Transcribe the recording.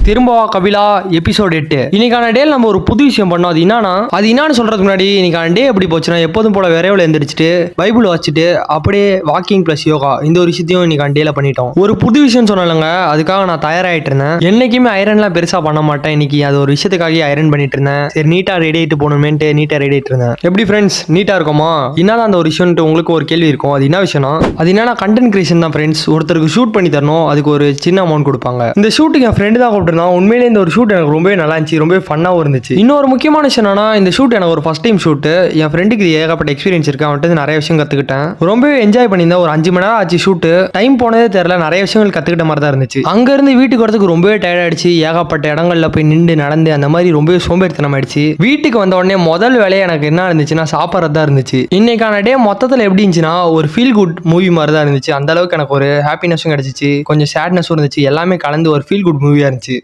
திரும்பவா Kapila episode 8. இன்னைக்கான டேல நம்ம ஒரு புது விஷயம் பண்ணோம். அது என்னன்னு சொல்றதுக்கு முன்னாடி இன்னைக்கான டே எப்படி போச்சுன்னா, எப்போதும் போல விரைவில் எந்திரிச்சிட்டு பைபிள் வச்சுட்டு அப்படியே வாக்கிங் பிளஸ் யோகா இந்த ஒரு விஷயத்தையும் இன்னைக்கான டேல பண்ணிட்டோம். ஒரு புது விஷயம் சொன்னாலங்க, அதுக்காக நான் தயாராகிட்டு இருந்தேன். என்னைக்குமே ஐரன்லாம் பெருசா பண்ண மாட்டேன். இன்னைக்கு அது ஒரு விஷயத்துக்காக ஐரன் பண்ணிட்டு இருந்தேன். சரி, நீட்டா ரெடி ஆகிட்டு போகணுமேன்ட்டு நீட்டா ரெடி ஆகிட்டு இருந்தேன். எப்படி ஃப்ரெண்ட்ஸ், நீட்டா இருக்குமா? என்னதான் அந்த ஒரு விஷயம் உங்களுக்கு ஒரு கேள்வி இருக்கும். அது என்ன விஷயம்னா, அது என்னன்னா கண்டென்ட் கிரியேஷன் தான் ஃப்ரெண்ட்ஸ். ஒருத்தருக்கு ஷூட் பண்ணி தரணும், அதுக்கு ஒரு சின்ன அமௌண்ட் கொடுப்பாங்க. இந்த ஷூட்டுக்கு என் ஃப்ரெண்டு தான் கூப்பிட்டுருந்தான். உண்மையிலே இந்த ஒரு ஷூட் எனக்கு ரொம்பவே நல்லா இருந்துச்சு, ரொம்பவே ஃபன்னாகவும் இருந்துச்சு. இன்னொரு முக்கியமான விஷயம் என்னன்னா, இந்த ஷூட் எனக்கு ஒரு ஃபர்ஸ்ட் டைம் ஷூட்டு. என் ஃப்ரெண்டுக்கு இது ஏகப்பட்ட எக்ஸ்பீரியன்ஸ் இருக்கு. அவன்கிட்ட நிறைய விஷயம் கற்றுக்கிட்டேன். ரொம்பவே என்ஜாய் பண்ணியிருந்தேன். ஒரு 5 மணி நேரம் ஆச்சு ஷூட்டு. டைம் போனதே தெரியல. நிறைய விஷயங்கள் கற்றுக்கிட்ட மாதிரி தான் இருந்துச்சு. அங்கேருந்து வீட்டுக்கு வரதுக்கு ரொம்பவே டயர்ட் ஆயிடுச்சு. ஏகப்பட்ட இடங்கள்ல போய் நின்று நடந்து அந்த மாதிரி ரொம்பவே சோம்பேறித்தனம் ஆயிடுச்சு. வீட்டுக்கு வந்த உடனே முதல் வேலையை எனக்கு என்ன இருந்துச்சுன்னா, சாப்பிட்றது தான் இருந்துச்சு. இன்னைக்கான டே மொத்தத்தில் எப்படி இருந்துச்சுன்னா, ஒரு ஃபீல் குட் மூவி மாதிரி தான் இருந்துச்சு. அந்த அளவுக்கு எனக்கு ஒரு ஹாப்பினஸும் கிடைச்சிச்சு, கொஞ்சம் சேட்னஸும் இருந்துச்சு. எல்லாமே கலந்து ஒரு ஃபீல் குட் மூவியா இருந்துச்சு.